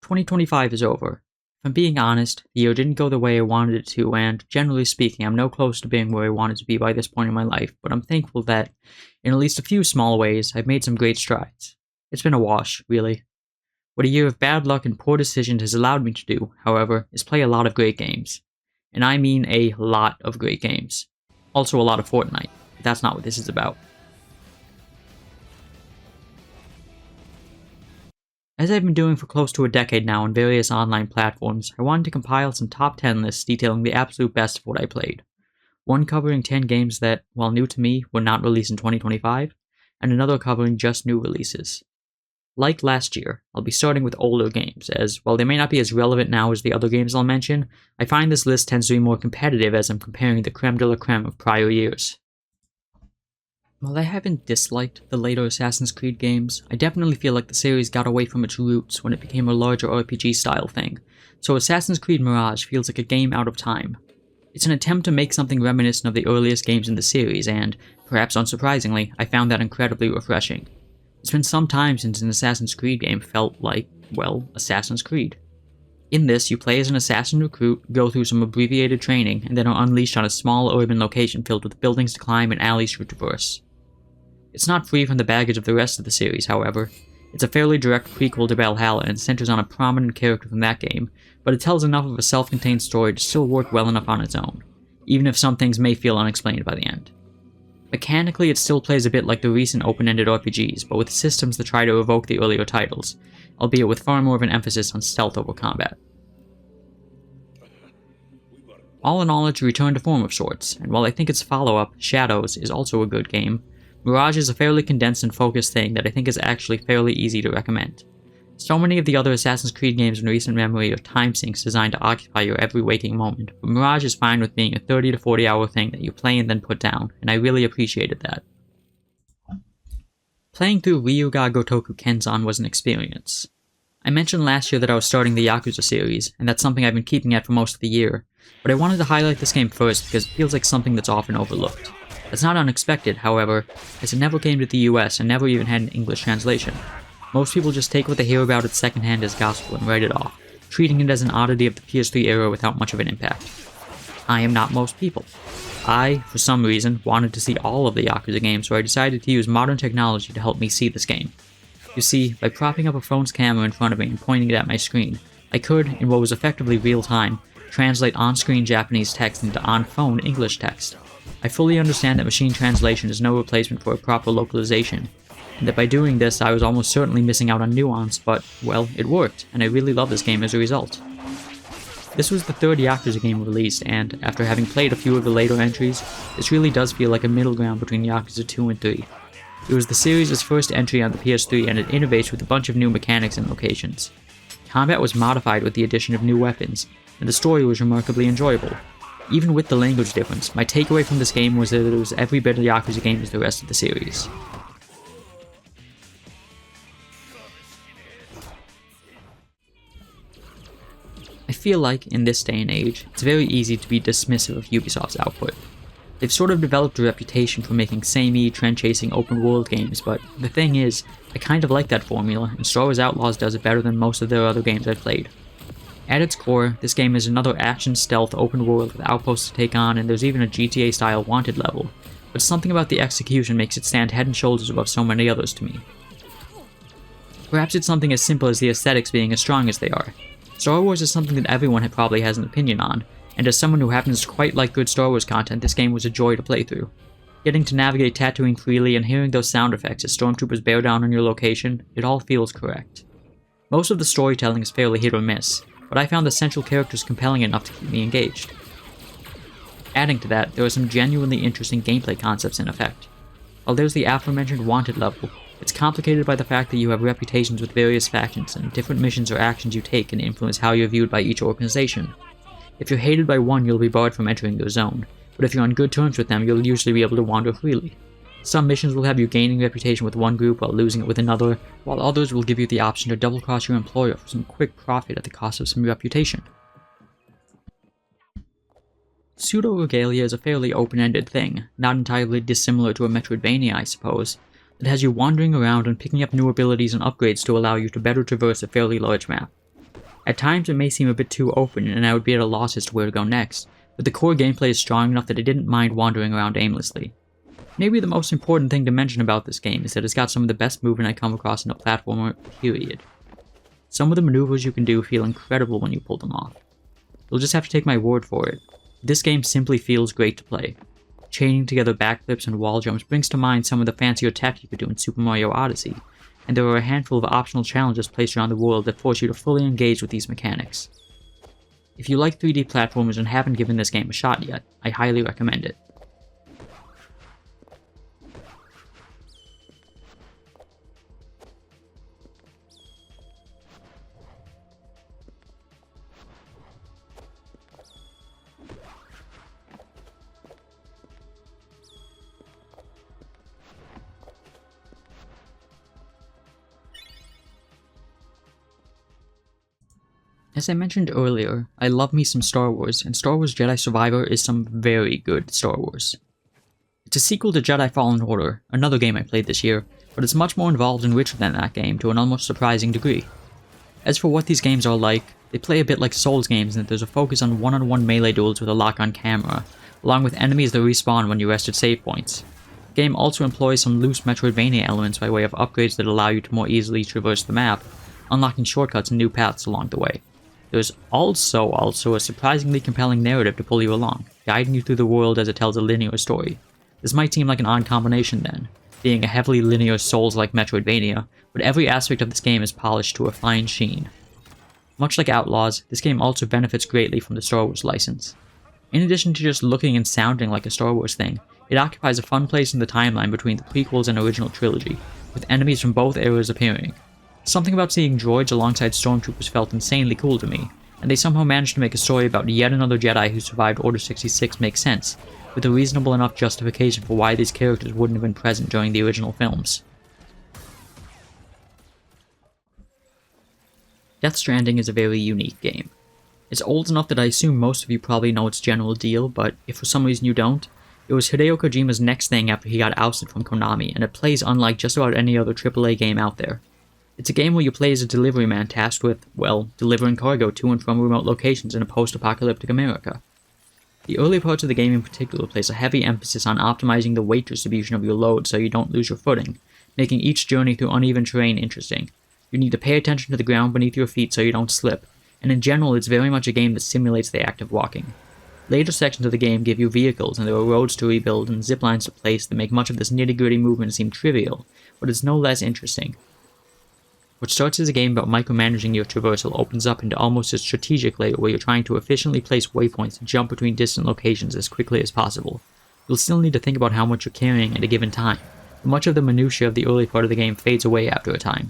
2025 is over. If I'm being honest, the year didn't go the way I wanted it to, and generally speaking, I'm no closer to being where I wanted to be by this point in my life, but I'm thankful that, in at least a few small ways, I've made some great strides. It's been a wash, really. What a year of bad luck and poor decisions has allowed me to do, however, is play a lot of great games. And I mean a lot of great games. Also a lot of Fortnite, but that's not what this is about. As I've been doing for close to a decade now on various online platforms, I wanted to compile some top 10 lists detailing the absolute best of what I played. One covering 10 games that, while new to me, were not released in 2025, and another covering just new releases. Like last year, I'll be starting with older games, as while they may not be as relevant now as the other games I'll mention, I find this list tends to be more competitive as I'm comparing the creme de la creme of prior years. While I haven't disliked the later Assassin's Creed games, I definitely feel like the series got away from its roots when it became a larger RPG style thing, so Assassin's Creed Mirage feels like a game out of time. It's an attempt to make something reminiscent of the earliest games in the series, and, perhaps unsurprisingly, I found that incredibly refreshing. It's been some time since an Assassin's Creed game felt like, well, Assassin's Creed. In this, you play as an assassin recruit, go through some abbreviated training, and then are unleashed on a small urban location filled with buildings to climb and alleys to traverse. It's not free from the baggage of the rest of the series, however. It's a fairly direct prequel to Valhalla and centers on a prominent character from that game, but it tells enough of a self-contained story to still work well enough on its own, even if some things may feel unexplained by the end. Mechanically, it still plays a bit like the recent open-ended RPGs, but with systems that try to evoke the earlier titles, albeit with far more of an emphasis on stealth over combat. All in all, it's a return to form of sorts, and while I think its follow-up, Shadows, is also a good game, Mirage is a fairly condensed and focused thing that I think is actually fairly easy to recommend. So many of the other Assassin's Creed games in recent memory are time sinks designed to occupy your every waking moment, but Mirage is fine with being a 30 to 40 hour thing that you play and then put down, and I really appreciated that. Playing through Ryu Ga Gotoku Kenzan was an experience. I mentioned last year that I was starting the Yakuza series, and that's something I've been keeping at for most of the year, but I wanted to highlight this game first because it feels like something that's often overlooked. That's not unexpected, however, as it never came to the US and never even had an English translation. Most people just take what they hear about it secondhand as gospel and write it off, treating it as an oddity of the PS3 era without much of an impact. I am not most people. I, for some reason, wanted to see all of the Yakuza games, so I decided to use modern technology to help me see this game. You see, by propping up a phone's camera in front of me and pointing it at my screen, I could, in what was effectively real time, translate on-screen Japanese text into on-phone English text. I fully understand that machine translation is no replacement for a proper localization, and that by doing this I was almost certainly missing out on nuance, but, well, it worked, and I really love this game as a result. This was the third Yakuza game released, and, after having played a few of the later entries, this really does feel like a middle ground between Yakuza 2 and 3. It was the series' first entry on the PS3, and it innovates with a bunch of new mechanics and locations. Combat was modified with the addition of new weapons, and the story was remarkably enjoyable. Even with the language difference, my takeaway from this game was that it was every bit a Yakuza game as the rest of the series. I feel like, in this day and age, it's very easy to be dismissive of Ubisoft's output. They've sort of developed a reputation for making samey, trend-chasing open-world games, but the thing is, I kind of like that formula, and Star Wars Outlaws does it better than most of their other games I've played. At its core, this game is another action-stealth open world with outposts to take on, and there's even a GTA-style Wanted level, but something about the execution makes it stand head and shoulders above so many others to me. Perhaps it's something as simple as the aesthetics being as strong as they are. Star Wars is something that everyone probably has an opinion on, and as someone who happens to quite like good Star Wars content, this game was a joy to play through. Getting to navigate Tatooine freely and hearing those sound effects as stormtroopers bear down on your location, it all feels correct. Most of the storytelling is fairly hit or miss, but I found the central characters compelling enough to keep me engaged. Adding to that, there are some genuinely interesting gameplay concepts in effect. While there's the aforementioned Wanted level, it's complicated by the fact that you have reputations with various factions, and different missions or actions you take can influence how you're viewed by each organization. If you're hated by one, you'll be barred from entering their zone, but if you're on good terms with them, you'll usually be able to wander freely. Some missions will have you gaining reputation with one group while losing it with another, while others will give you the option to double-cross your employer for some quick profit at the cost of some reputation. Pseudoregalia is a fairly open-ended thing, not entirely dissimilar to a Metroidvania, I suppose, that has you wandering around and picking up new abilities and upgrades to allow you to better traverse a fairly large map. At times it may seem a bit too open and I would be at a loss as to where to go next, but the core gameplay is strong enough that I didn't mind wandering around aimlessly. Maybe the most important thing to mention about this game is that it's got some of the best movement I come across in a platformer, period. Some of the maneuvers you can do feel incredible when you pull them off. You'll just have to take my word for it. This game simply feels great to play. Chaining together backflips and wall jumps brings to mind some of the fancier tech you could do in Super Mario Odyssey, and there are a handful of optional challenges placed around the world that force you to fully engage with these mechanics. If you like 3D platformers and haven't given this game a shot yet, I highly recommend it. As I mentioned earlier, I love me some Star Wars, and Star Wars Jedi Survivor is some very good Star Wars. It's a sequel to Jedi Fallen Order, another game I played this year, but it's much more involved and richer than that game to an almost surprising degree. As for what these games are like, they play a bit like Souls games in that there's a focus on one-on-one melee duels with a lock-on camera, along with enemies that respawn when you rest at save points. The game also employs some loose Metroidvania elements by way of upgrades that allow you to more easily traverse the map, unlocking shortcuts and new paths along the way. There's also a surprisingly compelling narrative to pull you along, guiding you through the world as it tells a linear story. This might seem like an odd combination then, being a heavily linear Souls-like Metroidvania, but every aspect of this game is polished to a fine sheen. Much like Outlaws, this game also benefits greatly from the Star Wars license. In addition to just looking and sounding like a Star Wars thing, it occupies a fun place in the timeline between the prequels and original trilogy, with enemies from both eras appearing. Something about seeing droids alongside stormtroopers felt insanely cool to me, and they somehow managed to make a story about yet another Jedi who survived Order 66 make sense, with a reasonable enough justification for why these characters wouldn't have been present during the original films. Death Stranding is a very unique game. It's old enough that I assume most of you probably know its general deal, but if for some reason you don't, it was Hideo Kojima's next thing after he got ousted from Konami, and it plays unlike just about any other AAA game out there. It's a game where you play as a delivery man tasked with, well, delivering cargo to and from remote locations in a post-apocalyptic America. The early parts of the game in particular place a heavy emphasis on optimizing the weight distribution of your load so you don't lose your footing, making each journey through uneven terrain interesting. You need to pay attention to the ground beneath your feet so you don't slip, and in general it's very much a game that simulates the act of walking. Later sections of the game give you vehicles and there are roads to rebuild and ziplines to place that make much of this nitty-gritty movement seem trivial, but it's no less interesting. What starts as a game about micromanaging your traversal opens up into almost a strategic layer where you're trying to efficiently place waypoints and jump between distant locations as quickly as possible. You'll still need to think about how much you're carrying at a given time, but much of the minutiae of the early part of the game fades away after a time.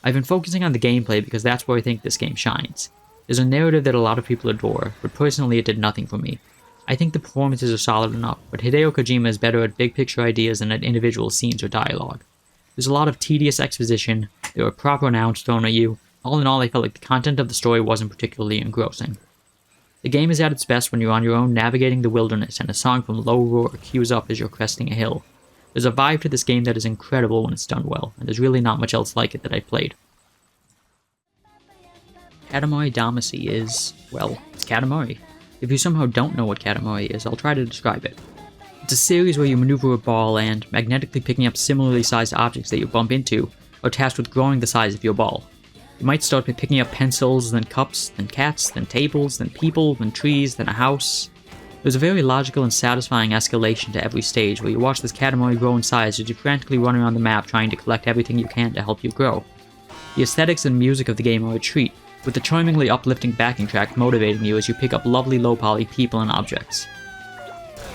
I've been focusing on the gameplay because that's where I think this game shines. There's a narrative that a lot of people adore, but personally it did nothing for me. I think the performances are solid enough, but Hideo Kojima is better at big picture ideas than at individual scenes or dialogue. There's a lot of tedious exposition, there are proper nouns thrown at you. All in all, I felt like the content of the story wasn't particularly engrossing. The game is at its best when you're on your own navigating the wilderness and a song from Low Roar cues up as you're cresting a hill. There's a vibe to this game that is incredible when it's done well, and there's really not much else like it that I've played. Katamari Damacy is, well, it's Katamari. If you somehow don't know what Katamari is, I'll try to describe it. It's a series where you maneuver a ball and, magnetically picking up similarly sized objects that you bump into, are tasked with growing the size of your ball. You might start by picking up pencils, then cups, then cats, then tables, then people, then trees, then a house. There's a very logical and satisfying escalation to every stage where you watch this Katamari grow in size as you frantically run around the map trying to collect everything you can to help you grow. The aesthetics and music of the game are a treat, with the charmingly uplifting backing track motivating you as you pick up lovely low-poly people and objects.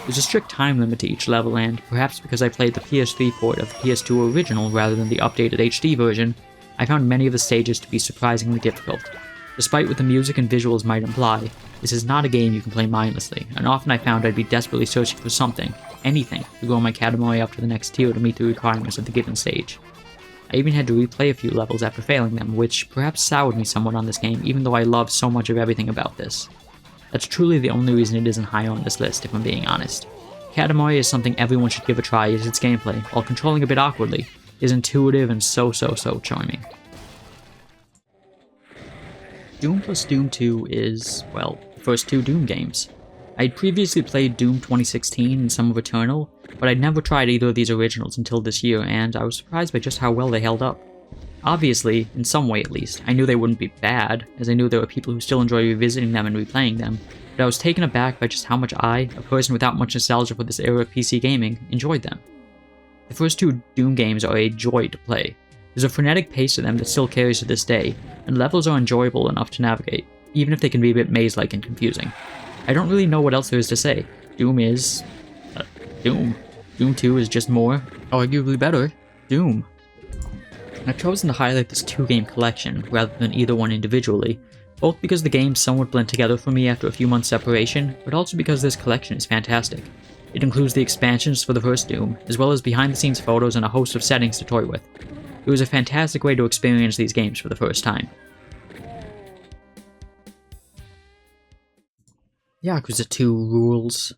There's a strict time limit to each level, and, perhaps because I played the PS3 port of the PS2 original rather than the updated HD version, I found many of the stages to be surprisingly difficult. Despite what the music and visuals might imply, this is not a game you can play mindlessly, and often I found I'd be desperately searching for something, anything, to grow my Katamari up to the next tier to meet the requirements of the given stage. I even had to replay a few levels after failing them, which perhaps soured me somewhat on this game, even though I love so much of everything about this. That's truly the only reason it isn't higher on this list, if I'm being honest. Katamari is something everyone should give a try as its gameplay, while controlling a bit awkwardly, is intuitive and so charming. Doom plus Doom 2 is, well, the first two Doom games. I had previously played Doom 2016 and some of Eternal, but I'd never tried either of these originals until this year, and I was surprised by just how well they held up. Obviously, in some way at least, I knew they wouldn't be bad, as I knew there were people who still enjoy revisiting them and replaying them, but I was taken aback by just how much I, a person without much nostalgia for this era of PC gaming, enjoyed them. The first two Doom games are a joy to play. There's a frenetic pace to them that still carries to this day, and levels are enjoyable enough to navigate, even if they can be a bit maze-like and confusing. I don't really know what else there is to say. Doom is... Doom. Doom 2 is just more, arguably better, Doom. I've chosen to highlight this two-game collection, rather than either one individually, both because the games somewhat blend together for me after a few months' separation, but also because this collection is fantastic. It includes the expansions for the first Doom, as well as behind-the-scenes photos and a host of settings to toy with. It was a fantastic way to experience these games for the first time. Yakuza 2 rules.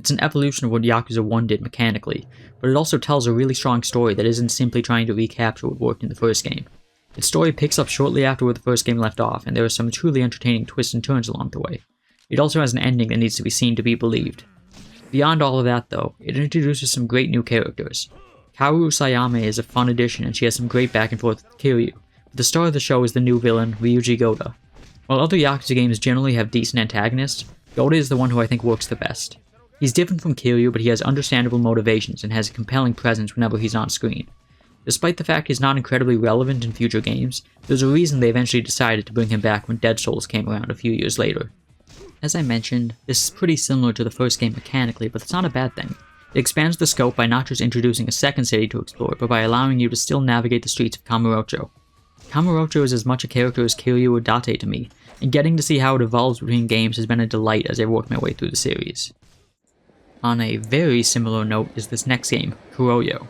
It's an evolution of what Yakuza 1 did mechanically, but it also tells a really strong story that isn't simply trying to recapture what worked in the first game. Its story picks up shortly after where the first game left off, and there are some truly entertaining twists and turns along the way. It also has an ending that needs to be seen to be believed. Beyond all of that though, it introduces some great new characters. Kaoru Sayame is a fun addition and she has some great back and forth with Kiryu, but the star of the show is the new villain, Ryu Ga Gotoku. While other Yakuza games generally have decent antagonists, Gotoku is the one who I think works the best. He's different from Kiryu, but he has understandable motivations and has a compelling presence whenever he's on screen. Despite the fact he's not incredibly relevant in future games, there's a reason they eventually decided to bring him back when Dead Souls came around a few years later. As I mentioned, this is pretty similar to the first game mechanically, but that's not a bad thing. It expands the scope by not just introducing a second city to explore, but by allowing you to still navigate the streets of Kamurocho. Kamurocho is as much a character as Kiryu or Date to me, and getting to see how it evolves between games has been a delight as I worked my way through the series. On a very similar note is this next game, Kurohyou.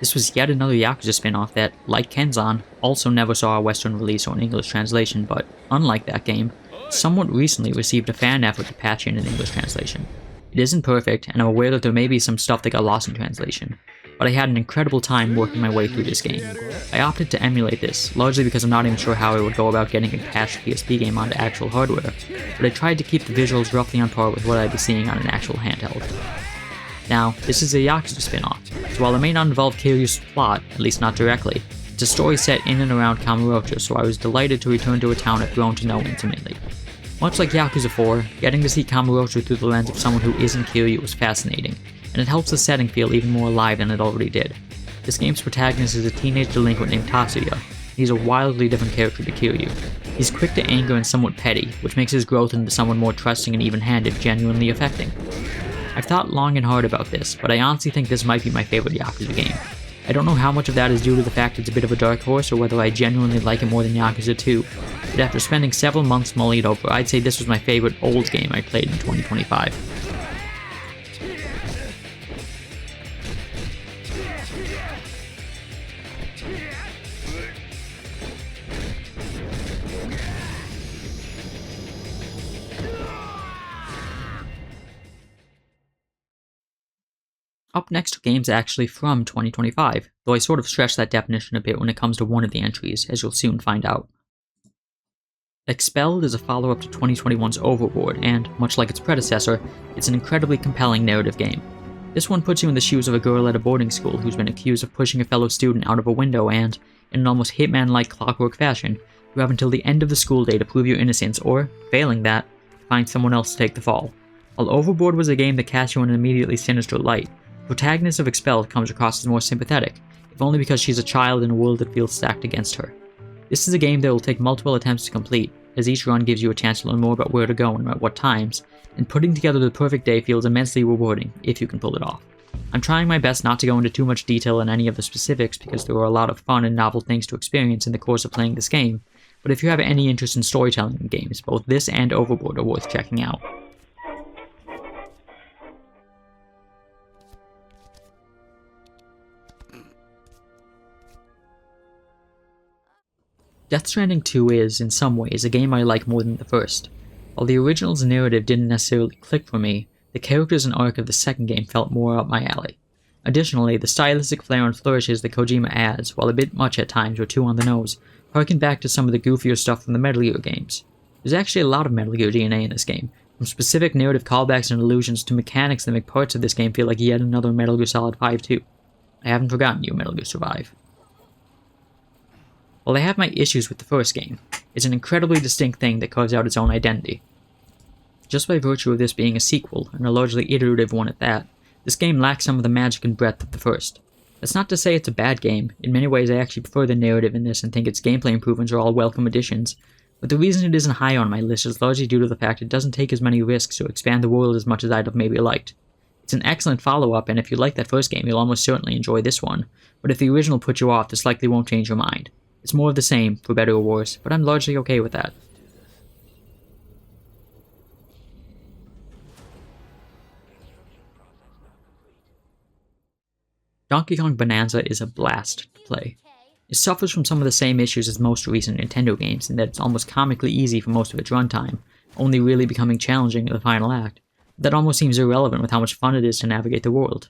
This was yet another Yakuza spin-off that, like Kenzan, also never saw a Western release or an English translation, but, unlike that game, somewhat recently received a fan effort to patch in an English translation. It isn't perfect, and I'm aware that there may be some stuff that got lost in translation, but I had an incredible time working my way through this game. I opted to emulate this, largely because I'm not even sure how I would go about getting a patched PSP game onto actual hardware, but I tried to keep the visuals roughly on par with what I'd be seeing on an actual handheld. Now, this is a Yakuza spin-off, so while it may not involve Kiryu's plot, at least not directly, it's a story set in and around Kamurocho, so I was delighted to return to a town I've grown to know intimately. Much like Yakuza 4, getting to see Kamurocho through the lens of someone who isn't Kiryu was fascinating, and it helps the setting feel even more alive than it already did. This game's protagonist is a teenage delinquent named Tatsuya. He's a wildly different character to Kiryu. He's quick to anger and somewhat petty, which makes his growth into someone more trusting and even-handed genuinely affecting. I've thought long and hard about this, but I honestly think this might be my favorite Yakuza game. I don't know how much of that is due to the fact it's a bit of a dark horse or whether I genuinely like it more than Yakuza 2, but after spending several months mulling it over, I'd say this was my favorite old game I played in 2025. Up next are games actually from 2025, though I sort of stretch that definition a bit when it comes to one of the entries, as you'll soon find out. Expelled is a follow-up to 2021's Overboard, and, much like its predecessor, it's an incredibly compelling narrative game. This one puts you in the shoes of a girl at a boarding school who's been accused of pushing a fellow student out of a window and, in an almost Hitman-like clockwork fashion, you have until the end of the school day to prove your innocence or, failing that, find someone else to take the fall. While Overboard was a game that cast you in an immediately sinister light, the protagonist of Expelled comes across as more sympathetic, if only because she's a child in a world that feels stacked against her. This is a game that will take multiple attempts to complete, as each run gives you a chance to learn more about where to go and at what times, and putting together the perfect day feels immensely rewarding, if you can pull it off. I'm trying my best not to go into too much detail on any of the specifics because there are a lot of fun and novel things to experience in the course of playing this game, but if you have any interest in storytelling in games, both this and Overboard are worth checking out. Death Stranding 2 is, in some ways, a game I like more than the first. While the original's narrative didn't necessarily click for me, the characters and arc of the second game felt more up my alley. Additionally, the stylistic flair and flourishes that Kojima adds, while a bit much at times or too on the nose, harken back to some of the goofier stuff from the Metal Gear games. There's actually a lot of Metal Gear DNA in this game, from specific narrative callbacks and allusions to mechanics that make parts of this game feel like yet another Metal Gear Solid 5 too. I haven't forgotten you, Metal Gear Survive. While I have my issues with the first game, it's an incredibly distinct thing that carves out its own identity. Just by virtue of this being a sequel, and a largely iterative one at that, this game lacks some of the magic and breadth of the first. That's not to say it's a bad game. In many ways I actually prefer the narrative in this and think its gameplay improvements are all welcome additions, but the reason it isn't high on my list is largely due to the fact it doesn't take as many risks or expand the world as much as I'd have maybe liked. It's an excellent follow-up, and if you like that first game, you'll almost certainly enjoy this one, but if the original put you off, this likely won't change your mind. It's more of the same, for better or worse, but I'm largely okay with that. Donkey Kong Bananza is a blast to play. It suffers from some of the same issues as most recent Nintendo games in that it's almost comically easy for most of its runtime, only really becoming challenging in the final act. That almost seems irrelevant with how much fun it is to navigate the world.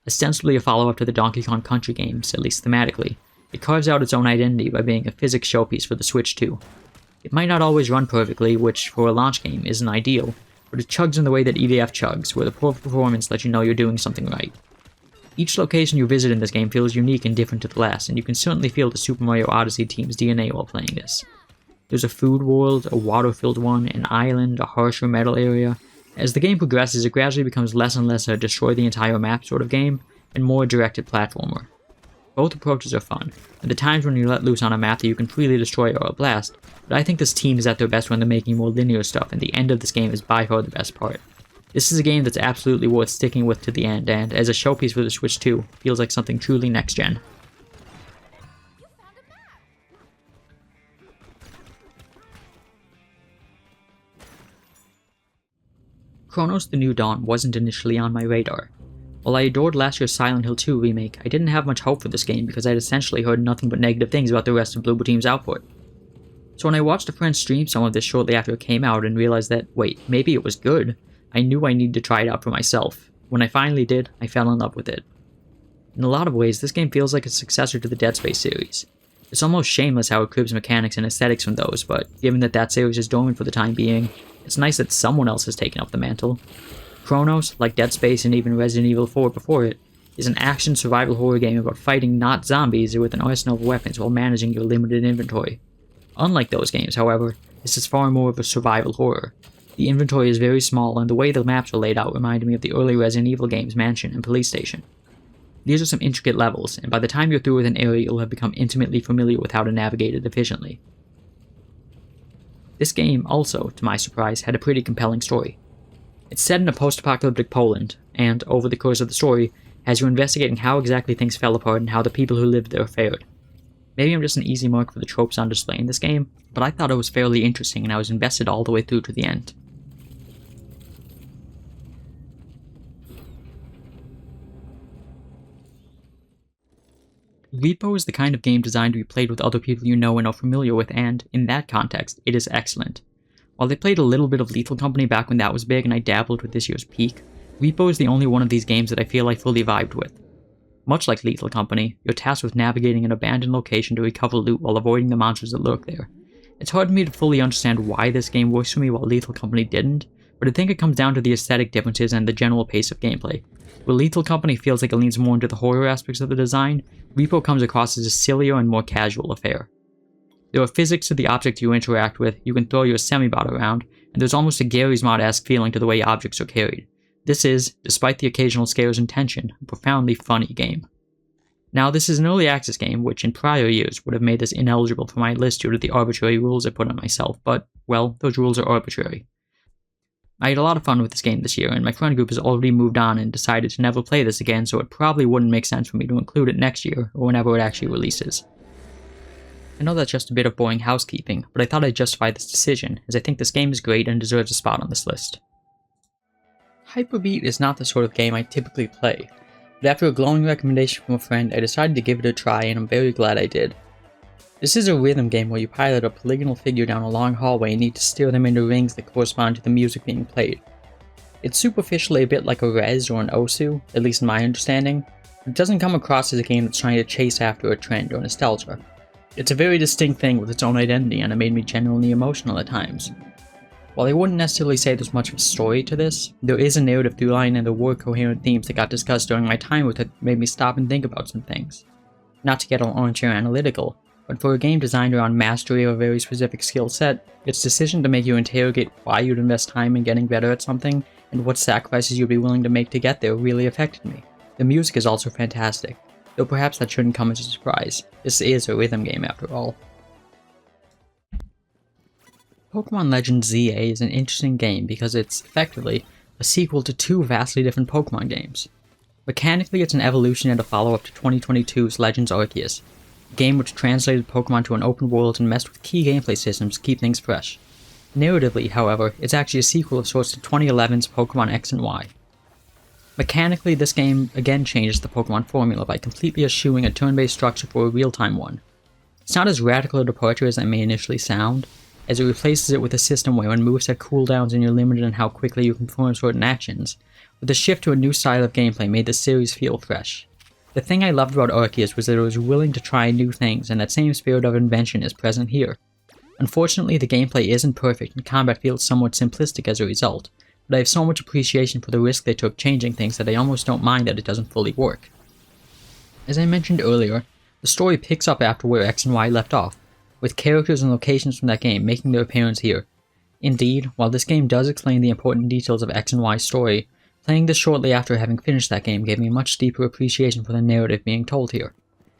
Ostensibly a follow-up to the Donkey Kong Country games, at least thematically, it carves out its own identity by being a physics showpiece for the Switch too. It might not always run perfectly, which for a launch game isn't ideal, but it chugs in the way that EDF chugs, where the poor performance lets you know you're doing something right. Each location you visit in this game feels unique and different to the last, and you can certainly feel the Super Mario Odyssey team's DNA while playing this. There's a food world, a water-filled one, an island, a harsher metal area. As the game progresses, it gradually becomes less and less a destroy the entire map sort of game, and more a directed platformer. Both approaches are fun, and the times when you let loose on a map that you can freely destroy are a blast, but I think this team is at their best when they're making more linear stuff, and the end of this game is by far the best part. This is a game that's absolutely worth sticking with to the end, and as a showpiece for the Switch 2, feels like something truly next-gen. Cronos: The New Dawn wasn't initially on my radar. While I adored last year's Silent Hill 2 remake, I didn't have much hope for this game because I'd essentially heard nothing but negative things about the rest of Bloober Team's output. So when I watched a friend stream some of this shortly after it came out and realized that, wait, maybe it was good, I knew I needed to try it out for myself. When I finally did, I fell in love with it. In a lot of ways, this game feels like a successor to the Dead Space series. It's almost shameless how it cribs mechanics and aesthetics from those, but given that that series is dormant for the time being, it's nice that someone else has taken up the mantle. Cronos, like Dead Space and even Resident Evil 4 before it, is an action survival horror game about fighting not zombies with an arsenal of weapons while managing your limited inventory. Unlike those games, however, this is far more of a survival horror. The inventory is very small, and the way the maps are laid out reminded me of the early Resident Evil games' mansion and police station. These are some intricate levels, and by the time you're through with an area, you'll have become intimately familiar with how to navigate it efficiently. This game also, to my surprise, had a pretty compelling story. It's set in a post-apocalyptic Poland, and, over the course of the story, has you investigating how exactly things fell apart and how the people who lived there fared. Maybe I'm just an easy mark for the tropes on display in this game, but I thought it was fairly interesting and I was invested all the way through to the end. R.E.P.O is the kind of game designed to be played with other people you know and are familiar with, and, in that context, it is excellent. While they played a little bit of Lethal Company back when that was big and I dabbled with this year's Peak, R.E.P.O is the only one of these games that I feel I fully vibed with. Much like Lethal Company, you're tasked with navigating an abandoned location to recover loot while avoiding the monsters that lurk there. It's hard for me to fully understand why this game works for me while Lethal Company didn't, but I think it comes down to the aesthetic differences and the general pace of gameplay. Where Lethal Company feels like it leans more into the horror aspects of the design, R.E.P.O comes across as a sillier and more casual affair. There are physics to the objects you interact with, you can throw your semi-bot around, and there's almost a Garry's Mod-esque feeling to the way objects are carried. This is, despite the occasional scares and tension, a profoundly funny game. Now, this is an early access game, which in prior years would have made this ineligible for my list due to the arbitrary rules I put on myself, but, well, those rules are arbitrary. I had a lot of fun with this game this year, and my friend group has already moved on and decided to never play this again, so it probably wouldn't make sense for me to include it next year, or whenever it actually releases. I know that's just a bit of boring housekeeping, but I thought I'd justify this decision, as I think this game is great and deserves a spot on this list. HYPERBEAT is not the sort of game I typically play, but after a glowing recommendation from a friend, I decided to give it a try, and I'm very glad I did. This is a rhythm game where you pilot a polygonal figure down a long hallway and need to steer them into rings that correspond to the music being played. It's superficially a bit like a Rez or an Osu, at least in my understanding, It doesn't come across as a game that's trying to chase after a trend or nostalgia. It's a very distinct thing with its own identity, and it made me genuinely emotional at times. While I wouldn't necessarily say there's much of a story to this, there is a narrative through line and there were coherent themes that got discussed during my time with it that made me stop and think about some things. Not to get all armchair analytical, but for a game designed around mastery of a very specific skill set, its decision to make you interrogate why you'd invest time in getting better at something, and what sacrifices you'd be willing to make to get there really affected me. The music is also fantastic, though perhaps that shouldn't come as a surprise. This is a rhythm game after all. Pokémon Legends ZA is an interesting game because it's, effectively, a sequel to two vastly different Pokémon games. Mechanically, it's an evolution and a follow-up to 2022's Legends Arceus, a game which translated Pokémon to an open world and messed with key gameplay systems to keep things fresh. Narratively, however, it's actually a sequel of sorts to 2011's Pokémon X and Y. Mechanically, this game again changes the Pokémon formula by completely eschewing a turn-based structure for a real-time one. It's not as radical a departure as it may initially sound, as it replaces it with a system where when moves have cooldowns and you're limited in how quickly you can perform certain actions, with the shift to a new style of gameplay made the series feel fresh. The thing I loved about Arceus was that it was willing to try new things, and that same spirit of invention is present here. Unfortunately, the gameplay isn't perfect and combat feels somewhat simplistic as a result, but I have so much appreciation for the risk they took changing things that I almost don't mind that it doesn't fully work. As I mentioned earlier, the story picks up after where X and Y left off, with characters and locations from that game making their appearance here. Indeed, while this game does explain the important details of X and Y's story, playing this shortly after having finished that game gave me a much deeper appreciation for the narrative being told here.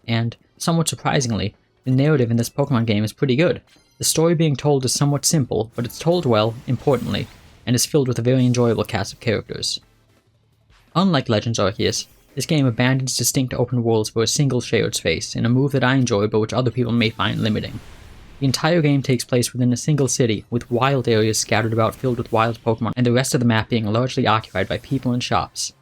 And, somewhat surprisingly, the narrative in this Pokemon game is pretty good. The story being told is somewhat simple, but it's told well, importantly, and is filled with a very enjoyable cast of characters. Unlike Legends Arceus, this game abandons distinct open worlds for a single shared space, in a move that I enjoy but which other people may find limiting. The entire game takes place within a single city, with wild areas scattered about filled with wild Pokemon, and the rest of the map being largely occupied by people and shops.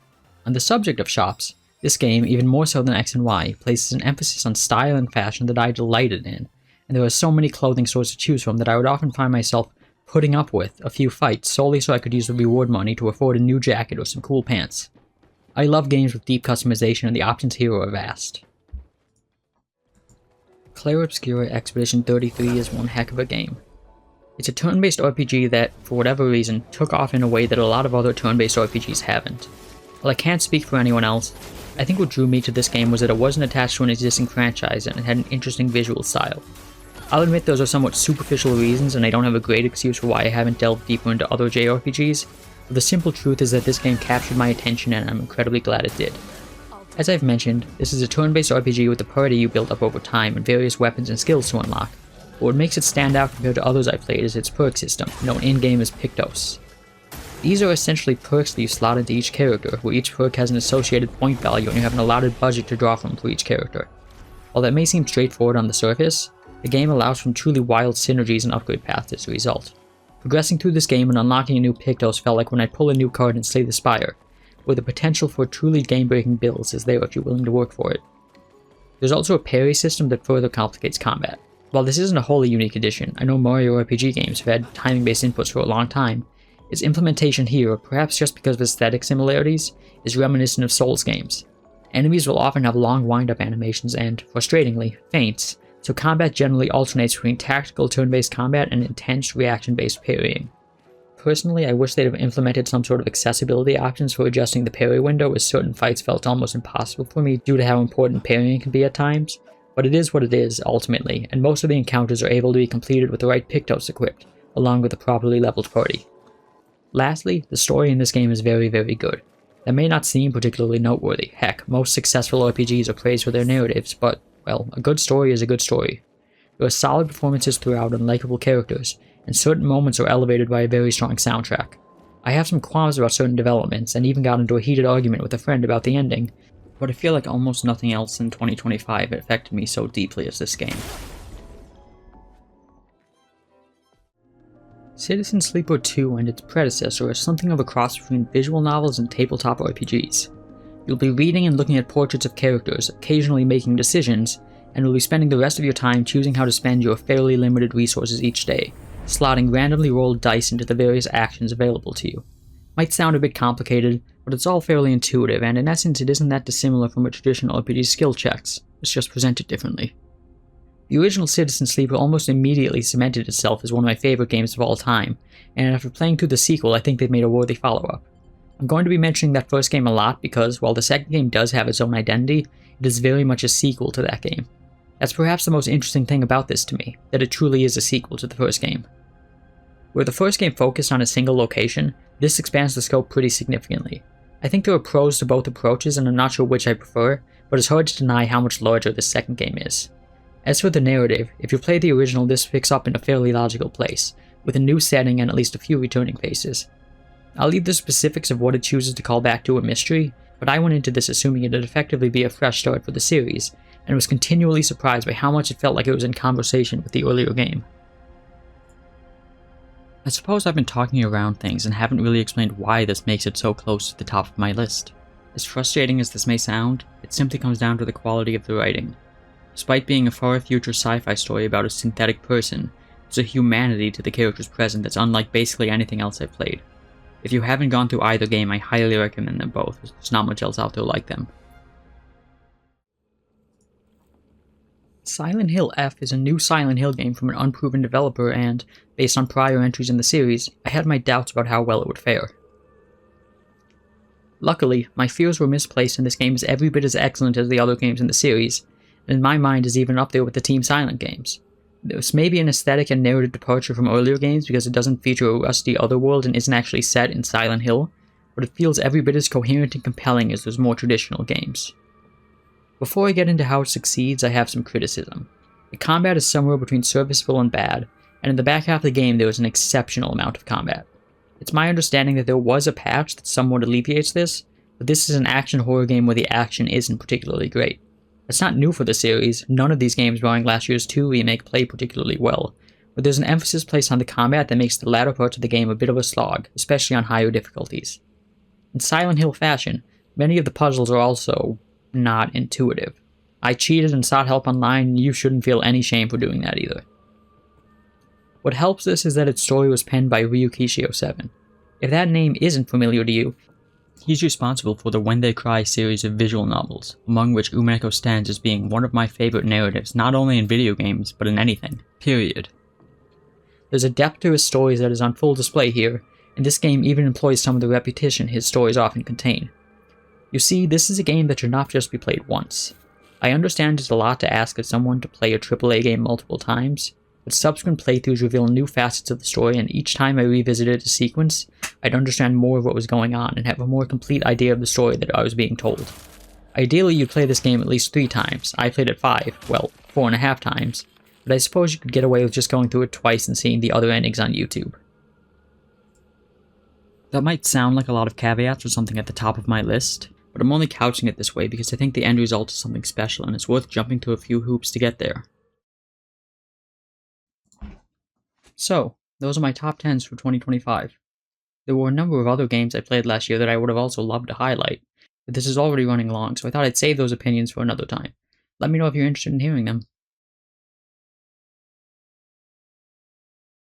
On the subject of shops, this game, even more so than X and Y, places an emphasis on style and fashion that I delighted in, and there are so many clothing stores to choose from that I would often find myself putting up with a few fights solely so I could use the reward money to afford a new jacket or some cool pants. I love games with deep customization and the options here are vast. Clair Obscur Expedition 33 is one heck of a game. It's a turn-based RPG that, for whatever reason, took off in a way that a lot of other turn-based RPGs haven't. While I can't speak for anyone else, I think what drew me to this game was that it wasn't attached to an existing franchise and it had an interesting visual style. I'll admit those are somewhat superficial reasons and I don't have a great excuse for why I haven't delved deeper into other JRPGs, but the simple truth is that this game captured my attention and I'm incredibly glad it did. As I've mentioned, this is a turn-based RPG with a party you build up over time and various weapons and skills to unlock, but what makes it stand out compared to others I've played is its perk system, known in-game as Pictos. These are essentially perks that you slot into each character, where each perk has an associated point value and you have an allotted budget to draw from for each character. While that may seem straightforward on the surface, the game allows for truly wild synergies and upgrade paths as a result. Progressing through this game and unlocking a new Pictos felt like when I'd pull a new card in Slay the Spire, where the potential for truly game-breaking builds is there if you're willing to work for it. There's also a parry system that further complicates combat. While this isn't a wholly unique addition, I know Mario RPG games have had timing-based inputs for a long time. Its implementation here, perhaps just because of aesthetic similarities, is reminiscent of Souls games. Enemies will often have long wind-up animations and, frustratingly, feints, so combat generally alternates between tactical turn-based combat and intense reaction-based parrying. Personally, I wish they'd have implemented some sort of accessibility options for adjusting the parry window, as certain fights felt almost impossible for me due to how important parrying can be at times, but it is what it is, ultimately, and most of the encounters are able to be completed with the right Pictos equipped, along with a properly leveled party. Lastly, the story in this game is very, very good. That may not seem particularly noteworthy. Heck, most successful RPGs are praised for their narratives, but, well, a good story is a good story. There are solid performances throughout and likable characters, and certain moments are elevated by a very strong soundtrack. I have some qualms about certain developments, and even got into a heated argument with a friend about the ending, but I feel like almost nothing else in 2025 affected me so deeply as this game. Citizen Sleeper 2 and its predecessor are something of a cross between visual novels and tabletop RPGs. You'll be reading and looking at portraits of characters, occasionally making decisions, and will be spending the rest of your time choosing how to spend your fairly limited resources each day, slotting randomly rolled dice into the various actions available to you. Might sound a bit complicated, but it's all fairly intuitive, and in essence it isn't that dissimilar from a traditional RPG skill checks, it's just presented differently. The original Citizen Sleeper almost immediately cemented itself as one of my favorite games of all time, and after playing through the sequel I think they've made a worthy follow-up. I'm going to be mentioning that first game a lot because, while the second game does have its own identity, it is very much a sequel to that game. That's perhaps the most interesting thing about this to me, that it truly is a sequel to the first game. Where the first game focused on a single location, this expands the scope pretty significantly. I think there are pros to both approaches and I'm not sure which I prefer, but it's hard to deny how much larger this second game is. As for the narrative, if you play the original, this picks up in a fairly logical place, with a new setting and at least a few returning faces. I'll leave the specifics of what it chooses to call back to a mystery, but I went into this assuming it'd effectively be a fresh start for the series, and was continually surprised by how much it felt like it was in conversation with the earlier game. I suppose I've been talking around things and haven't really explained why this makes it so close to the top of my list. As frustrating as this may sound, it simply comes down to the quality of the writing. Despite being a far future sci-fi story about a synthetic person, there's a humanity to the characters present that's unlike basically anything else I've played. If you haven't gone through either game, I highly recommend them both, there's not much else out there like them. Silent Hill F is a new Silent Hill game from an unproven developer and, based on prior entries in the series, I had my doubts about how well it would fare. Luckily, my fears were misplaced and this game is every bit as excellent as the other games in the series, and in my mind is even up there with the Team Silent games. This may be an aesthetic and narrative departure from earlier games because it doesn't feature a rusty otherworld and isn't actually set in Silent Hill, but it feels every bit as coherent and compelling as those more traditional games. Before I get into how it succeeds, I have some criticism. The combat is somewhere between serviceable and bad, and in the back half of the game there is an exceptional amount of combat. It's my understanding that there was a patch that somewhat alleviates this, but this is an action horror game where the action isn't particularly great. That's not new for the series, none of these games barring last year's 2 remake play particularly well, but there's an emphasis placed on the combat that makes the latter parts of the game a bit of a slog, especially on higher difficulties. In Silent Hill fashion, many of the puzzles are also not intuitive. I cheated and sought help online, and you shouldn't feel any shame for doing that either. What helps this is that its story was penned by Ryu Ga 7. If that name isn't familiar to you, he's responsible for the When They Cry series of visual novels, among which Umineko stands as being one of my favorite narratives not only in video games, but in anything. Period. There's a depth to his stories that is on full display here, and this game even employs some of the repetition his stories often contain. You see, this is a game that should not just be played once. I understand it's a lot to ask of someone to play a AAA game multiple times, but subsequent playthroughs reveal new facets of the story, and each time I revisited a sequence, I'd understand more of what was going on and have a more complete idea of the story that I was being told. Ideally, you'd play this game at least 3 times. I played it 5, well, 4.5 times, but I suppose you could get away with just going through it twice and seeing the other endings on YouTube. That might sound like a lot of caveats or something at the top of my list, but I'm only couching it this way because I think the end result is something special and it's worth jumping through a few hoops to get there. So, those are my top 10s for 2025. There were a number of other games I played last year that I would have also loved to highlight, but this is already running long, so I thought I'd save those opinions for another time. Let me know if you're interested in hearing them.